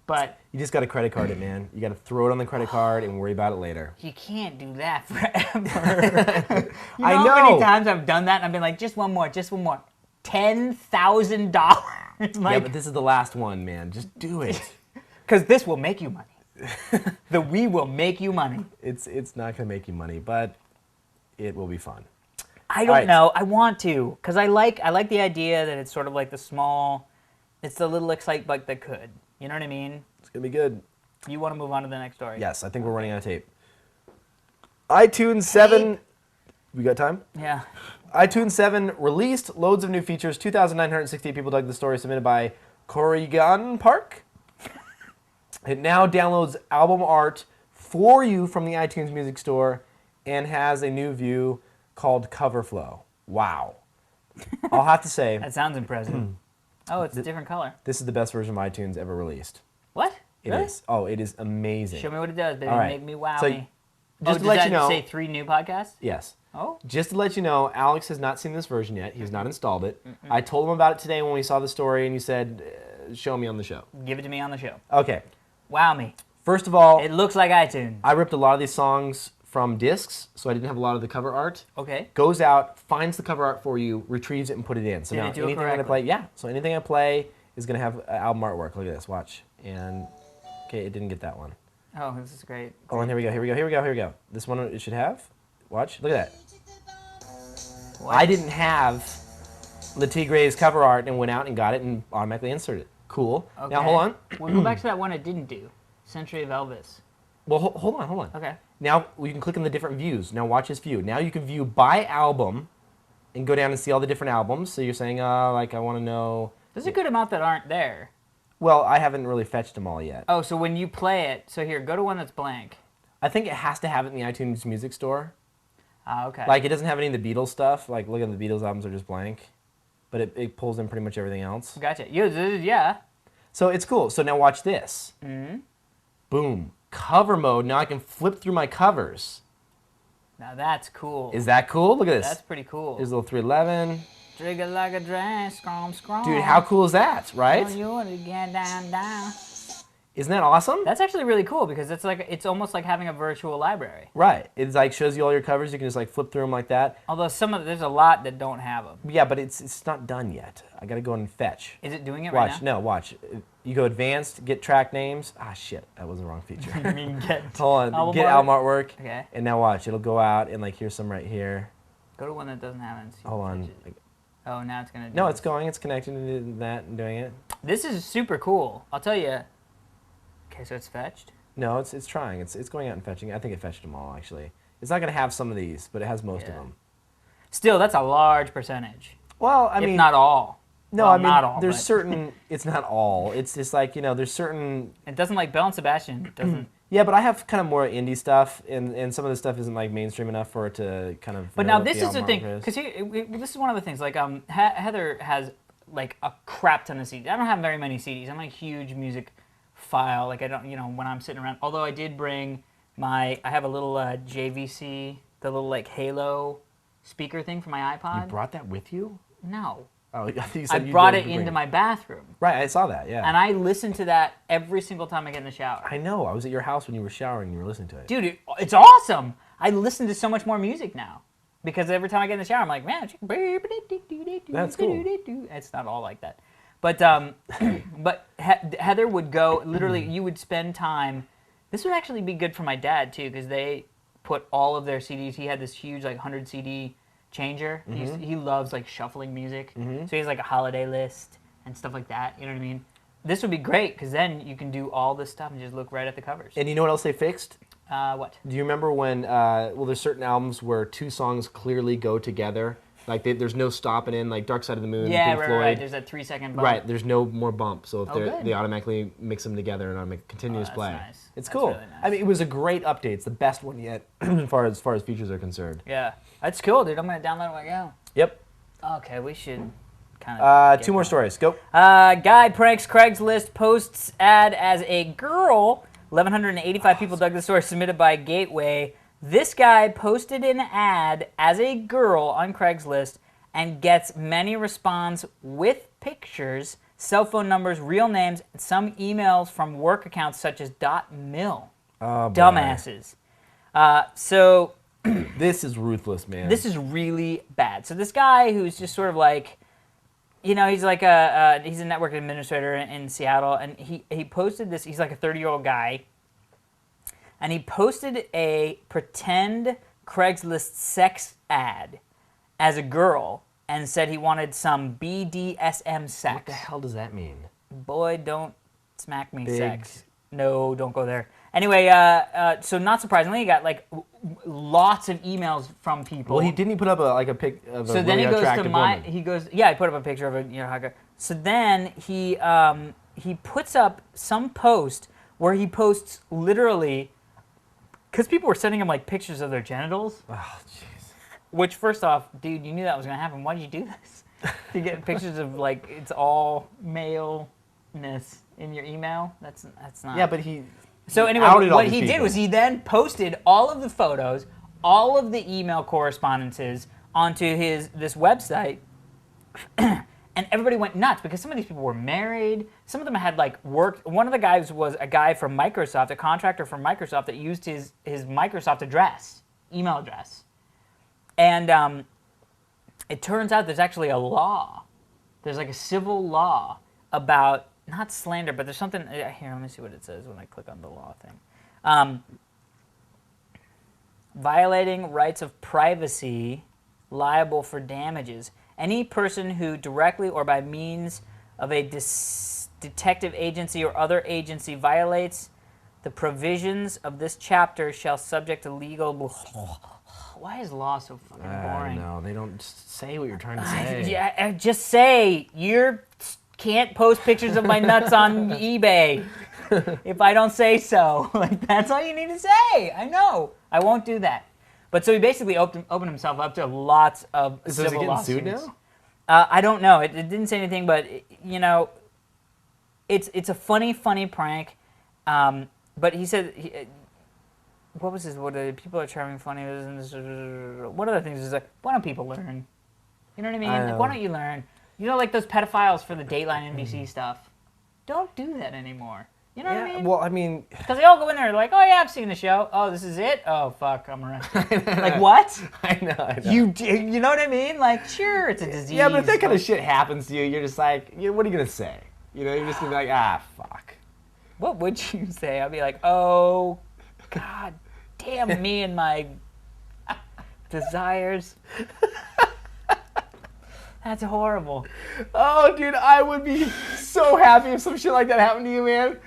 but You just got to credit card it, man. You got to throw it on the credit card and worry about it later. you can't do that forever. I How know. many times I've done that and I've been like, just one more. $10,000. Yeah, but this is the last one, man. Just do it. Because this will make you money. The Wii will make you money. It's not going to make you money, but it will be fun. I don't right. know. I want to, because I like the idea that it's sort of like the small, it's the little Excite bike that could. You know what I mean? It's going to be good. You want to move on to the next story? Yes, I think we're running out of tape. iTunes 7. We got time? Yeah. iTunes 7 released loads of new features. 2,968 people dug the story submitted by Corrigan Park. It now downloads album art for you from the iTunes Music Store and has a new view called Cover Flow. Wow. I'll have to say, That sounds impressive. Oh, it's a different color. this is the best version of iTunes ever released. What? It Really? is. Oh, it is amazing. Show me what it does, baby. All right. Make me wow So, me. just to does let that you know- say 3 new podcasts? Yes. Oh. Just to let you know, Alex has not seen this version yet. He's not installed it. I told him about it today when we saw the story, and you said, show me on the show. Give it to me on the show. Okay. Wow me. First of all, It looks like iTunes. I ripped a lot of these songs from discs, so I didn't have a lot of the cover art. Okay. Goes out, finds the cover art for you, retrieves it, and put it in. So Did now it do it anything I correctly? play, yeah. So anything I play is going to have album artwork. Look at this. Watch. And okay, it didn't get that one. Oh, this is great. Hold on. Here we go. This one it should have. Watch. Look at that. What? I didn't have Le Tigre's cover art and went out and got it and automatically inserted it. Cool. Okay. Now hold on. We'll go back to that one it didn't do. Century of Elvis. Well, hold on. Okay. Now you can click on the different views. Now watch this view. Now you can view by album and go down and see all the different albums. So you're saying, like I want to know. There's a good amount that aren't there. Well, I haven't really fetched them all yet. Oh, so when you play it, so here, go to one that's blank. I think it has to have it in the iTunes Music Store. Ah, okay. Like it doesn't have any of the Beatles stuff. Like look at the Beatles albums are just blank, but it pulls in pretty much everything else. Gotcha. Yeah. So it's cool. So now watch this. Mm-hmm. Boom. Cover mode. Now I can flip through my covers. Now that's cool. Is that cool? Look at this. That's pretty cool. Here's a little 311. Drink it like a drink, scrum. Dude, how cool is that, right? Oh, you want to get down. Isn't that awesome? That's actually really cool because it's almost like having a virtual library. Right. It's like shows you all your covers. You can just like flip through them like that. Although there's a lot that don't have them. Yeah, but it's not done yet. I gotta go and fetch. Is it doing it right Watch. now? No, watch. You go advanced, get track names. Ah, shit. That was the wrong feature. You mean get Hold on. album Get art? album artwork. Okay. And now watch. It'll go out and like here's some right here. Go to one that doesn't have it. and see Hold what on. it is. Oh, now it's gonna do No, it. it's going. It's connecting to that and doing it. This is super cool. I'll tell you. Okay, so it's fetched. No, it's trying. It's going out and fetching. I think it fetched them all actually. It's not gonna have some of these, but it has most of Yeah. them. Still, that's a large percentage. Well, I if mean, not all. no, Well, I mean, not all, there's but certain. It's not all. It's just like there's certain. it doesn't like Belle and Sebastian. It doesn't. Yeah, but I have kind of more indie stuff, and some of the stuff isn't like mainstream enough for it to kind of. But know now what this is the album thing, art is. because this is one of the things. Like Heather has like a crap ton of CDs. I don't have very many CDs. I'm like a huge music file. Like I don't, when I'm sitting around. Although I did bring I have a little JVC, the little like Halo speaker thing for my iPod. You brought that with you? No. Oh, I think you I said you brought did it into my bathroom. Right, I saw that, yeah. And I listen to that every single time I get in the shower. I know. I was at your house when you were showering and you were listening to it. Dude, it's awesome. I listen to so much more music now. Because every time I get in the shower, I'm like, man, that's cool. It's not all like that. But Heather would go, literally, you would spend time. This would actually be good for my dad, too, because they put all of their CDs. He had this huge, like, 100 CD changer. He loves, like, shuffling music. So he has, like, a holiday list and stuff like that. You know what I mean? This would be great, because then you can do all this stuff and just look right at the covers. And you know what else they fixed? What? Do you remember when, there's certain albums where two songs clearly go together? Like, there's no stopping in, like Dark Side of the Moon, Yeah, Pink Floyd. right. There's that 3-second bump. Right, there's no more bump, so if good. they automatically mix them together and on a continuous that's play. nice. It's That's cool. really nice. I mean, it was a great update. It's the best one yet, as far as features are concerned. Yeah. That's cool, dude. I'm going to download it when I go. Yep. Okay, we should kind of. Two more stories. Go. Guy pranks Craigslist, posts ad as a girl. 1,185 people dug the story submitted by Gateway. This guy posted an ad as a girl on Craigslist and gets many responses with pictures, cell phone numbers, real names, and some emails from work accounts such as .mil. Oh, boy. Dumbasses. So This is ruthless, man. this is really bad. So this guy who's just sort of like, you know, he's like he's a network administrator in Seattle, and he posted this. He's like a 30-year-old guy, and he posted a pretend Craigslist sex ad as a girl and said he wanted some BDSM sex. What the hell does that mean? Boy, don't smack me, Big. sex. No, don't go there. Anyway, so not surprisingly, he got like lots of emails from people. Well, didn't he put up a pic of a So then really he goes to attractive woman? I put up a picture of a hugger. So then he puts up some post where he posts literally, because people were sending him like pictures of their genitals. Oh, jeez. Which, first off, dude, you knew that was gonna happen. Why did you do this? To get pictures of like it's all maleness in your email? That's not. Yeah, but he. So anyway, outed all what these he did people. was he then posted all of the photos, all of the email correspondences onto this website, and everybody went nuts because some of these people were married. Some of them had like worked. One of the guys was a guy from Microsoft, a contractor from Microsoft that used his Microsoft address, email address, and it turns out there's actually a law. There's like a civil law about. Not slander, but there's something here. Let me see what it says when I click on the law thing. Violating rights of privacy, liable for damages. Any person who directly or by means of a detective agency or other agency violates the provisions of this chapter shall subject to legal. Why is law so fucking boring? No, they don't say what you're trying to say. Yeah, just say can't post pictures of my nuts on eBay if I don't say so. Like, that's all you need to say. I know. I won't do that. But so he basically opened himself up to lots of So is civil he getting lawsuits. sued now? I don't know. It didn't say anything, but you know, it's a funny prank. But he said, what was his? What people are charming, funny. One of the things is like, why don't people learn? You know what I mean? Like, why don't you learn? You know, like those pedophiles for the Dateline NBC stuff. Don't do that anymore. You know what I mean? Well, I mean, Because they all go in there like, oh yeah, I've seen the show. Oh, this is it? Oh fuck, I'm arrested. Like what? I know. You know what I mean? Like, sure, it's a disease. Yeah, but if that kind of shit happens to you, you're just like, what are you gonna say? You know, you're just gonna be like, fuck. What would you say? I'd be like, oh, god damn me and my desires. That's horrible. Oh, dude, I would be so happy if some shit like that happened to you, man.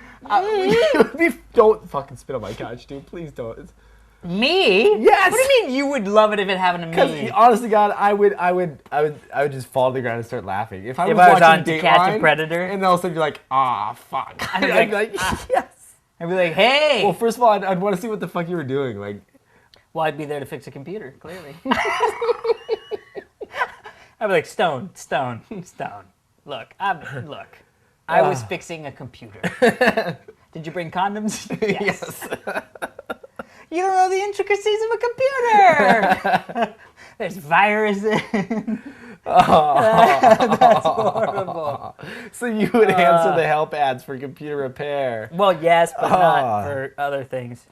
Don't fucking spit on my couch, dude. Please don't. Me? Yes. What do you mean you would love it if it happened to me? Because honest to God, I would just fall to the ground and start laughing. If I was on watching To Catch a Dateline, Predator, and then all of a sudden you're like, fuck. I'd be like, yes. I'd be like, hey. Well, first of all, I'd want to see what the fuck you were doing. Like, Well, I'd be there to fix a computer, clearly. I'd be like, Stone. Look, I was fixing a computer. Did you bring condoms? Yes. You don't know the intricacies of a computer. There's viruses. That's horrible. So you would answer the help ads for computer repair. Well, yes, but not for other things.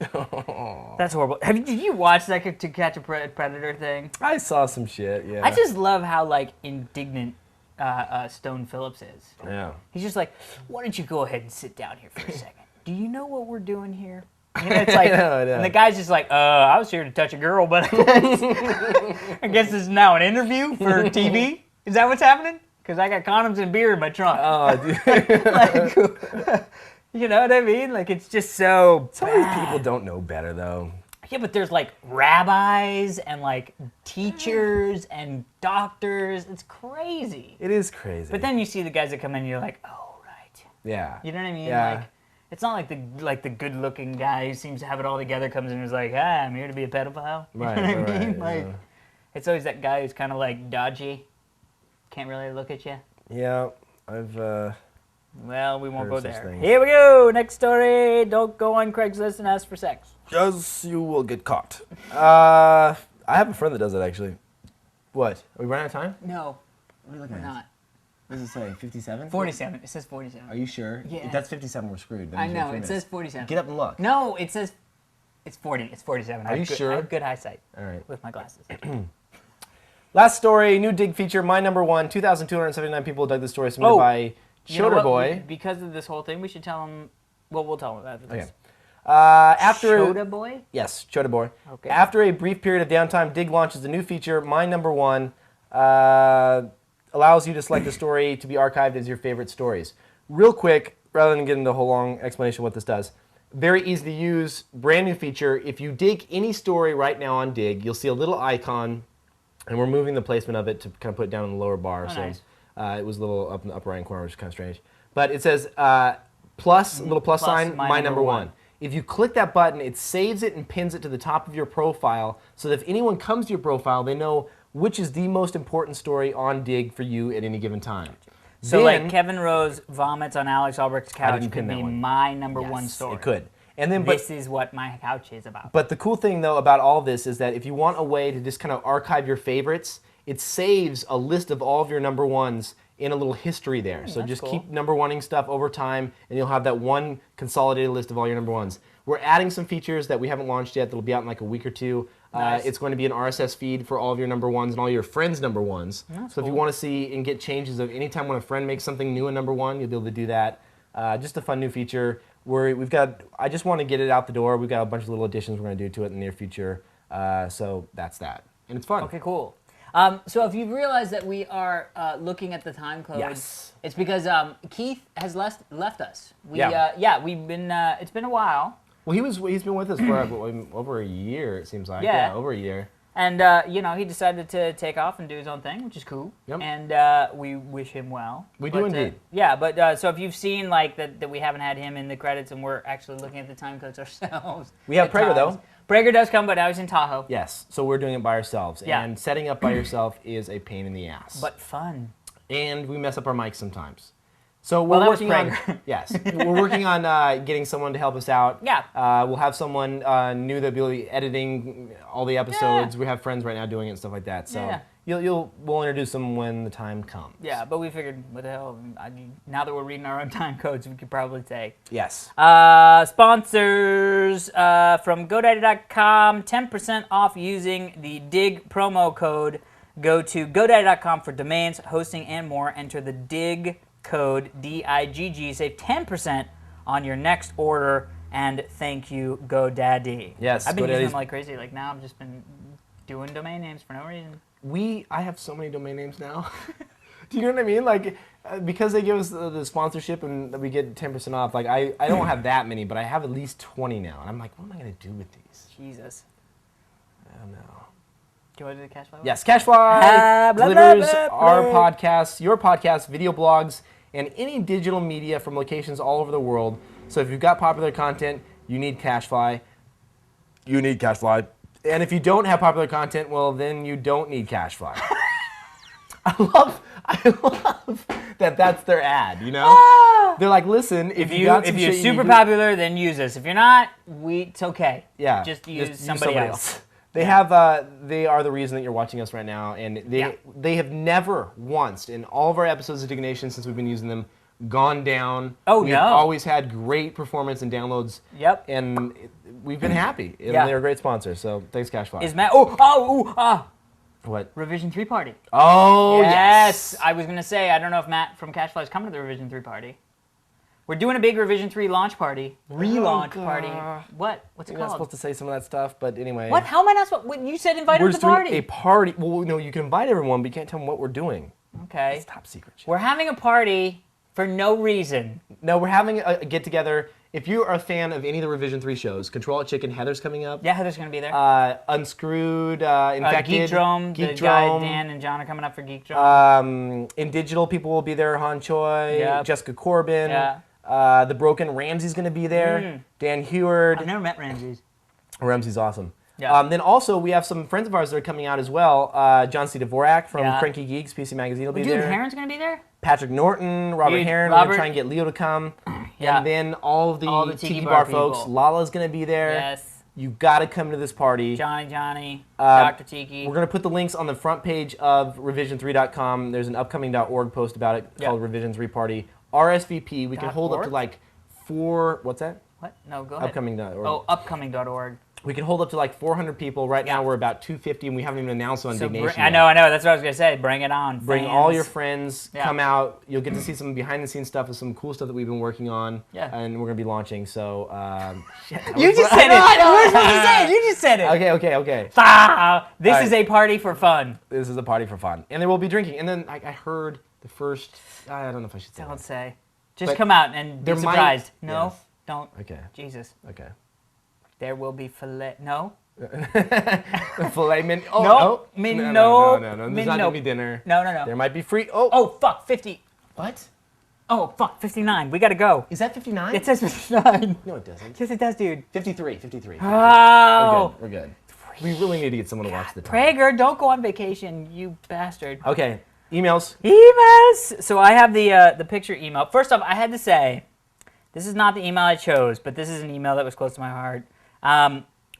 That's horrible. Did you watch that To Catch a Predator thing? I saw some shit, yeah. I just love how indignant Stone Phillips is. Yeah. He's just like, why don't you go ahead and sit down here for a second? Do you know what we're doing here? You know, it's like, I know. and the guy's just like, I was here to touch a girl, but I guess this is now an interview for TV. Is that what's happening? Because I got condoms and beer in my trunk. Oh, dude. You know what I mean? Like, it's just so Some of these people don't know better, though. Yeah, but there's rabbis and teachers and doctors. It's crazy. It is crazy. But then you see the guys that come in and you're like, oh, right. Yeah. You know what I mean? Yeah. It's not like the good-looking guy who seems to have it all together comes in and is like, "Hi, I'm here to be a pedophile." Right, You know what I mean? right, yeah. It's always that guy who's kind of dodgy, can't really look at you. Yeah, I've Well, we won't heard go such there. things. Here we go. Next story. Don't go on Craigslist and ask for sex. Yes, you will get caught. I have a friend that does that, actually. What? Are we running out of time? No, What are you looking we're at? not. What does it say? 57? 47. It says 47. Are you sure? Yeah. If that's 57, we're screwed. That I means we have know. 3 It minutes. says 47. Get up and look. No, it says it's 40. It's 47. Are you sure? I have good eyesight All right. with my glasses. Last story, new Digg feature, my number one. 2,279 people dug this story submitted by You know Choder what? Boy. Because of this whole thing, we should tell him. Well, we'll tell him after this. Okay. After Choda Boy? Yes, Choder Boy. Okay. After a brief period of downtime, Digg launches a new feature, my number one. Allows you to select a story to be archived as your favorite stories. Real quick, rather than get into a whole long explanation of what this does, very easy to use, brand new feature. If you dig any story right now on Digg, you'll see a little icon, and we're moving the placement of it to kind of put it down in the lower bar. Oh, so nice. it was a little up in the upper right corner, which is kind of strange. But it says plus, a little plus sign, my number one. If you click that button, it saves it and pins it to the top of your profile, so that if anyone comes to your profile, they know which is the most important story on Digg for you at any given time. So, Then- Kevin Rose vomits on Alex Albrecht's couch didn't could pin that be one. my number Yes, one story. It could. And then, This is what my couch is about. But the cool thing, though, about all this is that if you want a way to just kind of archive your favorites, it saves a list of all of your number ones in a little history there. So that's just cool. keep number oneing stuff over time, and you'll have that one consolidated list of all your number ones. We're adding some features that we haven't launched yet that'll be out in like a week or two. Nice. It's going to be an RSS feed for all of your number ones and all your friends' number ones. So if you want to see and get changes of anytime when a friend makes something new in number one, you'll be able to do that. Just a fun new feature. I just want to get it out the door. We've got a bunch of little additions we're going to do to it in the near future. So that's that. And it's fun. Okay, cool. So if you've realized that we are looking at the time code, Yes. it's because Keith has left us. We've been. It's been a while. Well, he's been with us for over a year, it seems like. Yeah. Over a year. And, he decided to take off and do his own thing, which is cool. Yep. And we wish him well. We do indeed. So if you've seen, that we haven't had him in the credits and we're actually looking at the time codes ourselves. We have at Prager, times. though. Prager does come, but now he's in Tahoe. Yes, so we're doing it by ourselves. Yeah. And setting up by yourself is a pain in the ass. But fun. And we mess up our mics sometimes. So Well, we're that was working on Prager. yes, we're working on getting someone to help us out. Yeah. We'll have someone new that'll be editing all the episodes. We have friends right now doing it and stuff like that. So Yeah. we'll introduce them when the time comes. Yeah, but we figured, what the hell, now that we're reading our own time codes, we could probably say. Yes. Sponsors from GoDaddy.com, 10% off using the Digg promo code. Go to GoDaddy.com for domains, hosting, and more. Enter the Digg code, D-I-G-G. Save 10% on your next order, and thank you, GoDaddy. Yes, I've been using GoDaddy's- them like crazy. Now I've just been doing domain names for no reason. I have so many domain names now. Do you know what I mean? Because they give us the sponsorship and we get 10% off, I don't have that many, but I have at least 20 now. And I'm like, what am I going to do with these? Jesus. I don't know. Do you want to do the cash flow? Yes, Cashfly Blah, blah, delivers blah, blah. our podcasts, your podcasts, video blogs, and any digital media from locations all over the world. So if you've got popular content, you need Cashfly. You need Cashfly. And if you don't have popular content, well, then you don't need Cashfly. I love that's their ad, you know? Ah! They're like, listen, if you got some if you're shit you super need to- popular, then use us. If you're not, it's okay. Yeah, just use somebody else. They they are the reason that you're watching us right now, and they have never once in all of our episodes of Diggnation since we've been using them gone down. Oh, We've no. always had great performance and downloads. Yep. And we've been happy, and Yeah. they're a great sponsor. So thanks, Cashfly. Is Matt? What? Revision 3 party. Oh Yes. I was gonna say I don't know if Matt from Cashfly is coming to the Revision 3 party. We're doing a big Revision 3 launch party. Relaunch party. What? What's it You're not called? supposed to say some of that stuff, but anyway. What? How am I not supposed? What, you said invite We're them to just the doing party. a party. Well, no, you can invite everyone, but you can't tell them what we're doing. Okay. It's top secret shit. We're having a party for no reason. No, we're having a get together. If you are a fan of any of the Revision 3 shows, Control It Chicken, Heather's coming up. Yeah, Heather's gonna be there. Unscrewed, Infected, Geek Drome. The Geek guy Drome. Dan and John are coming up for Geek Drome. In digital, people will be there. Han Choi, Yep. Jessica Corbin, Yeah. The Broken Ramsey's going to be there. Dan Heward. I've never met Ramses. Ramsey's awesome. Yeah. Then also we have some friends of ours that are coming out as well. John C. Dvorak from Yeah. Cranky Geeks, PC Magazine will be Dude, there. Heron's gonna be there. Patrick Norton, Robert Dude, Heron. We're going Robert- to try and get Leo to come. Yeah. And then all of the Tiki Tiki Bar Bar folks. people. Lala's going to be there. Yes. You got to come to this party. Johnny, Dr. Tiki. We're going to put the links on the front page of revision3.com. There's an upcoming.org post about it called Revision 3 Party. RSVP, we can hold up to .org? like 4, what's that? What? No, go ahead. Upcoming.org. Oh, upcoming.org. We can hold up to like 400 people. Right now we're about 250 and we haven't even announced on So Diggnation. I know. That's what I was gonna say. Bring it on. Bring fans. all your friends, Yeah. come out. You'll get to see some behind the scenes stuff of some cool stuff that we've been working on. Yeah. And we're going to be launching. So, You just said it. You were supposed to say it. You just said it. Okay. Ah, this All is right. a party for fun. This is a party for fun. And there will be drinking. And then I heard the first, I don't know if I should say Don't that. say. Just But come out and be there might- surprised. No, yes. don't. Okay. Jesus. Okay. There will be filet. No. Filet min. Oh, No, no. min- no. no, There's min- not no. going to be dinner. No. There might be free. Oh. Oh fuck, 50. What? Oh fuck, 59. We gotta go. Is that 59? It says 59. No, it doesn't. Yes, it does, dude. 53. Oh. We're good. We really need to get someone to watch the time. Prager, don't go on vacation, you bastard. Okay. Emails. Emails. So I have the picture email. First off, I had to say, this is not the email I chose, but this is an email that was close to my heart.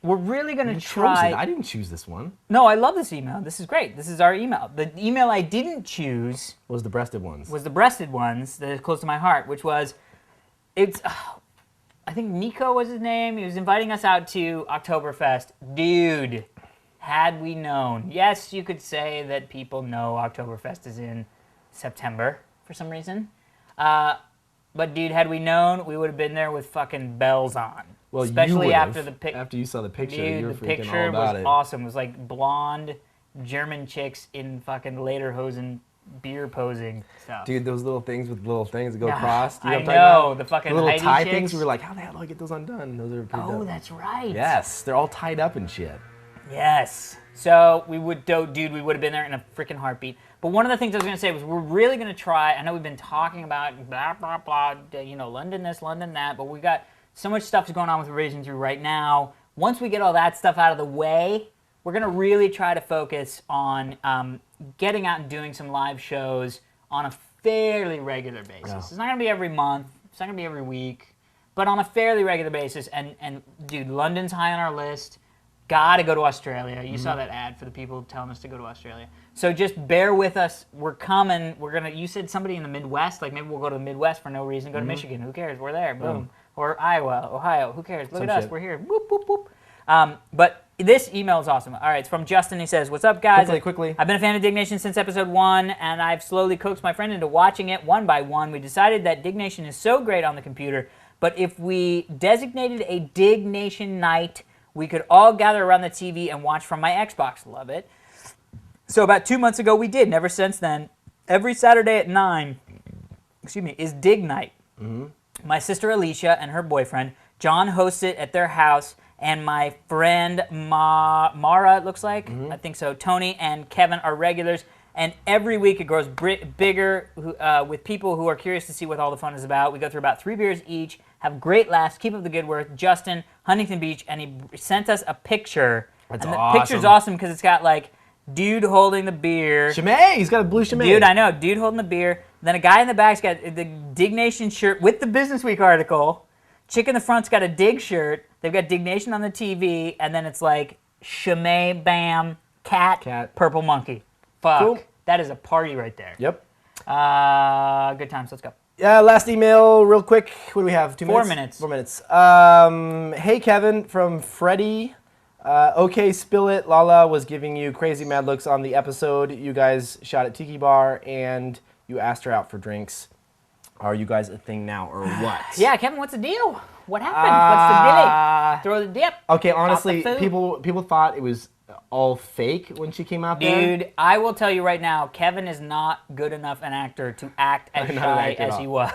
We're really gonna You chose try. it. I didn't choose this one. No, I love this email. This is great. This is our email. The email I didn't choose Was the breasted ones. was the breasted ones that is close to my heart, which was, I think Nico was his name. He was inviting us out to Oktoberfest. Dude, had we known. Yes, you could say that people know Oktoberfest is in September for some reason. But dude, had we known, we would have been there with fucking bells on. Well, especially you after would've. After you saw the picture, Dude, you were the freaking picture all about was it. awesome. It was like blonde German chicks in fucking lederhosen beer posing stuff. Dude, those little things with little things that go Yeah, across. Do you I know what I'm talking know, about? the fucking little Heidi tie chicks. things. We were like, how the hell do I get those undone? Those are pretty Oh, dope. that's right. Yes, they're all tied up and shit. Yes. So we would, dude, we would have been there in a freaking heartbeat. But one of the things I was going to say was we're really going to try. I know we've been talking about blah, blah, blah, London this, London that, but we got so much stuff going on with Revision 3 right now. Once we get all that stuff out of the way, we're going to really try to focus on getting out and doing some live shows on a fairly regular basis. Yeah. It's not going to be every month. It's not going to be every week. But on a fairly regular basis. And dude, London's high on our list. Gotta go to Australia. You saw that ad for the people telling us to go to Australia. So just bear with us. We're coming. You said somebody in the Midwest, like maybe we'll go to the Midwest for no reason. Go to Michigan. Who cares? We're there. Boom. Or Iowa, Ohio. Who cares? Look Some at us. shit. We're here. Whoop, whoop, whoop. But this email is awesome. All right, it's from Justin. He says, "What's up, guys? Quickly. I've been a fan of Diggnation since episode 1, and I've slowly coaxed my friend into watching it one by one. We decided that Diggnation is so great on the computer, but if we designated a Diggnation night, we could all gather around the TV and watch from my Xbox. Love it. So about 2 months ago, we did. And ever since then, every Saturday at 9, is Digg night. My sister Alicia and her boyfriend John hosts it at their house, and my friend Mara, it looks like, I think so, Tony and Kevin are regulars, and every week it grows bigger with people who are curious to see what all the fun is about. We go through about 3 beers each, have great laughs, keep up the good work. Justin, Huntington Beach, and he sent us a picture. That's and the awesome. picture's awesome because it's got like dude holding the beer. Chimay, he's got a blue Chimay. Dude, I know. Dude holding the beer. Then a guy in the back's got the Diggnation shirt with the Business Week article. Chick in the front's got a Digg shirt. They've got Diggnation on the TV, and then it's like Chimay, bam, cat, purple monkey. Fuck. Cool. That is a party right there. Yep. Good times. Let's go. Yeah, last email, real quick. What do we have? 2 minutes? 4 minutes. 4 minutes. Hey, Kevin, from Freddie. Okay, spill it. Lala was giving you crazy mad looks on the episode. You guys shot at Tiki Bar, and you asked her out for drinks. Are you guys a thing now, or what? Yeah, Kevin, what's the deal? What happened? What's the dilly? Throw the dip. Okay, honestly, the food. people thought it was all fake when she came out there. Dude, I will tell you right now, Kevin is not good enough an actor to act as Not an shy actor at as all. he was.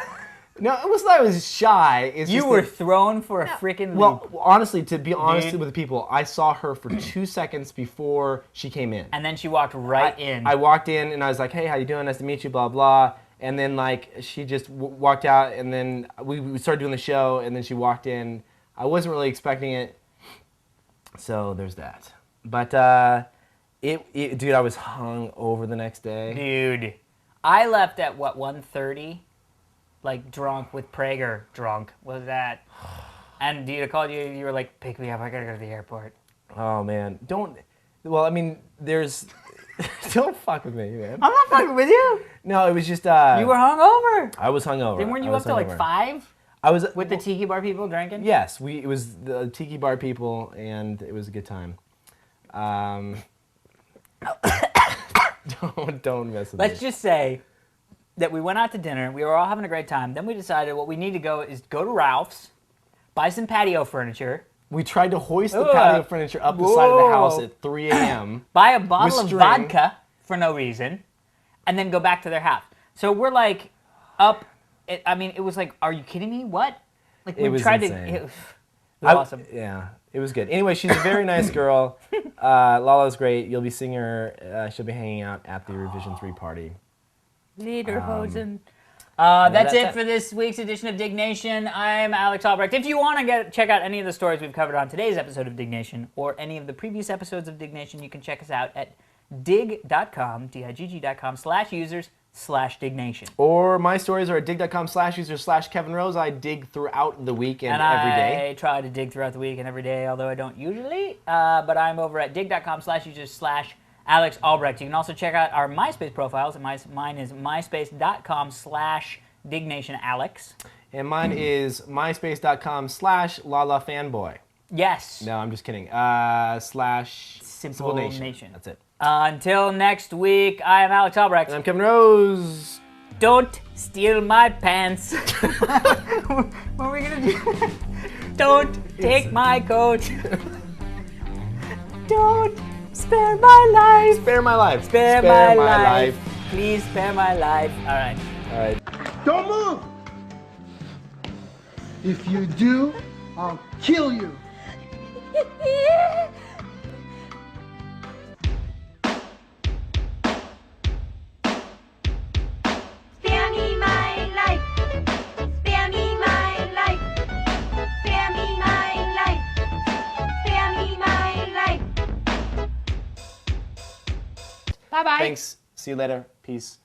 No, it was not. It was shy. It's You just were that- thrown for a freaking loop. Well, honestly, to be honest Dude. with the people, I saw her for 2 seconds before she came in. And then she walked right in. I walked in and I was like, "Hey, how you doing? Nice to meet you." Blah blah. And then like she just walked out, and then we started doing the show, and then she walked in. I wasn't really expecting it, so there's that. But dude, I was hung over the next day. Dude, I left at what, 1:30? Like drunk with Prager. Drunk was that? And dude, I called you. You were like, "Pick me up. I gotta go to the airport." Oh man, don't. Well, I mean, there's. Don't fuck with me, man. I'm not fucking with you. No, it was just. You were hungover. I was hungover. Then weren't you I up was till like hungover. 5 I was with the Tiki Bar people drinking? Yes, it was the Tiki Bar people, and it was a good time. Don't mess with Let's me. just say that we went out to dinner. We were all having a great time. Then we decided what we need to go is go to Ralph's, buy some patio furniture, We tried to hoist the Ugh. patio furniture up the side of the Whoa. house at 3 a.m. buy a bottle of string. vodka for no reason, and then go back to their house. So we're like up. It was like, are you kidding me? What? Like It was tried insane. to. It was awesome. Yeah, it was good. Anyway, she's a very nice girl. Lala's great. You'll be seeing her. She'll be hanging out at the Revision 3 party. Lederhosen. that's That's it it. for this week's edition of Diggnation. I'm Alex Albrecht. If you want to check out any of the stories we've covered on today's episode of Diggnation or any of the previous episodes of Diggnation, you can check us out at digg.com, digg.com/users/Diggnation. Or my stories are at dig.com/user/Kevin Rose. I dig throughout the week and every day. I try to dig throughout the week and every day, although I don't usually. But I'm over at digg.com/users/Alex Albrecht. You can also check out our MySpace profiles. Mine is myspace.com/DiggnationAlex. And mine is myspace.com/LalaFanboy. Yes. No, I'm just kidding. / Simple Nation. That's it. Until next week, I am Alex Albrecht. And I'm Kevin Rose. Don't steal my pants. What are we gonna do? Don't take my coat. Don't spare my life. Spare my life. Spare my life. Please spare my life. All right. All right. Don't move! If you do, I'll kill you. Spare me my life. Spare me my life. Spare me my life. Spare me my life. Bye bye. Thanks. See you later. Peace.